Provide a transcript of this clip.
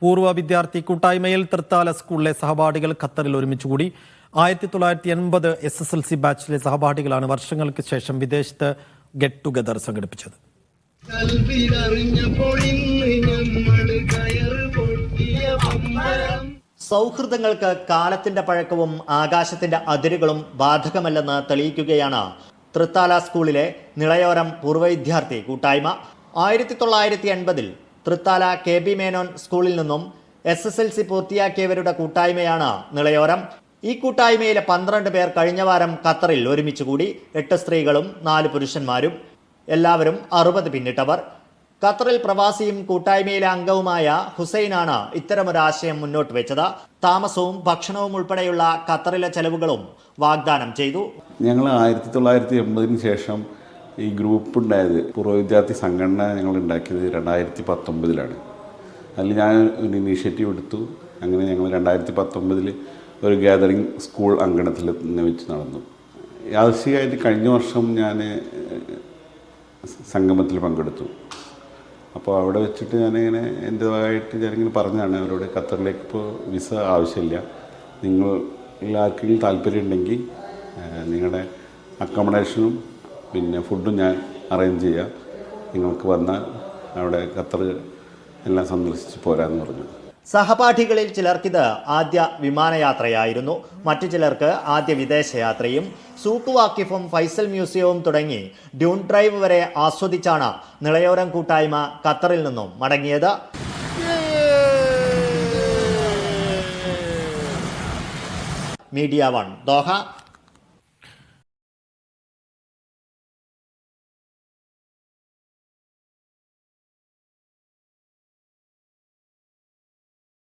പൂർവ്വ വിദ്യാർത്ഥി കൂട്ടായ്മയിൽ തൃത്താല സ്കൂളിലെ സഹപാഠികൾ ഖത്തറിൽ ഒരുമിച്ചുകൂടി. 1980 SSLC ബാച്ചിലെ സഹപാഠികളാണ് വർഷങ്ങൾക്ക് ശേഷം വിദേശത്ത് ഗെറ്റ് ടുഗദർ സംഘടിപ്പിച്ചത്. സൗഹൃദങ്ങൾക്ക് കാലത്തിന്റെ പഴക്കവും ആകാശത്തിന്റെ അതിരുകളും ബാധകമല്ലെന്ന് തെളിയിക്കുകയാണ് തൃത്താല സ്കൂളിലെ നിളയോരം പൂർവ്വ വിദ്യാർത്ഥി കൂട്ടായ്മ. 1980 തൃത്താല KB മേനോൻ സ്കൂളിൽ നിന്നും SSLC പൂർത്തിയാക്കിയവരുടെ കൂട്ടായ്മയാണ് നിളയോരം. ഈ കൂട്ടായ്മയിലെ 12 പേർ കഴിഞ്ഞ വാരം ഖത്തറിൽ ഒരുമിച്ചുകൂടി. 8 സ്ത്രീകളും 4 പുരുഷന്മാരും, എല്ലാവരും 60 പിന്നിട്ടവർ. ഖത്തറിൽ പ്രവാസിയും കൂട്ടായ്മയിലെ അംഗവുമായ ഹുസൈനാണ് ഇത്തരമൊരാശയം മുന്നോട്ട് വെച്ചത്. താമസവും ഭക്ഷണവും ഉൾപ്പെടെയുള്ള ഖത്തറിലെ ചെലവുകളും വാഗ്ദാനം ചെയ്തു. ഞങ്ങൾ 1980 ശേഷം ഈ ഗ്രൂപ്പ് ഉണ്ടായത്, പൂർവ്വ വിദ്യാർത്ഥി സംഘടന ഞങ്ങൾ ഉണ്ടാക്കിയത് 2019 അതിൽ ഞാൻ ഒരു ഇനീഷ്യേറ്റീവ് എടുത്തു. അങ്ങനെ ഞങ്ങൾ 2019 ഒരു ഗ്യാതറിങ് സ്കൂൾ അങ്കണത്തിൽ തന്നെ വെച്ച് നടന്നു. യാദൃശ്ചികമായിട്ട് കഴിഞ്ഞ വർഷം ഞാൻ സംഗമത്തിൽ പങ്കെടുത്തു. അപ്പോൾ അവിടെ വെച്ചിട്ട് ഞാനിങ്ങനെ എൻ്റേതായിട്ട് ഞാനിങ്ങനെ പറഞ്ഞതാണ് അവരോട്, ഖത്തറിലേക്ക് ഇപ്പോൾ വിസ ആവശ്യമില്ല, നിങ്ങൾ ആർക്കെങ്കിലും താല്പര്യം ഉണ്ടെങ്കിൽ നിങ്ങളുടെ അക്കോമഡേഷനും പിന്നെ ഫുഡും ഞാൻ അറേഞ്ച് ചെയ്യാം, നിങ്ങൾക്ക് വന്നാൽ അവിടെ ഖത്തർ എല്ലാം സന്ദർശിച്ച് പോരാന്ന് പറഞ്ഞു. സഹപാഠികളിൽ ചിലർക്കിത് ആദ്യ വിമാനയാത്രയായിരുന്നു, മറ്റു ചിലർക്ക് ആദ്യ വിദേശയാത്രയും. സൂക്ക് വാക്കിഫും ഫൈസൽ മ്യൂസിയവും തുടങ്ങി ഡ്യൂൺ ഡ്രൈവ് വരെ ആസ്വദിച്ചാണ് നിളയോരം കൂട്ടായ്മ ഖത്തറിൽ നിന്നും മടങ്ങിയത്. Media 1 Doha.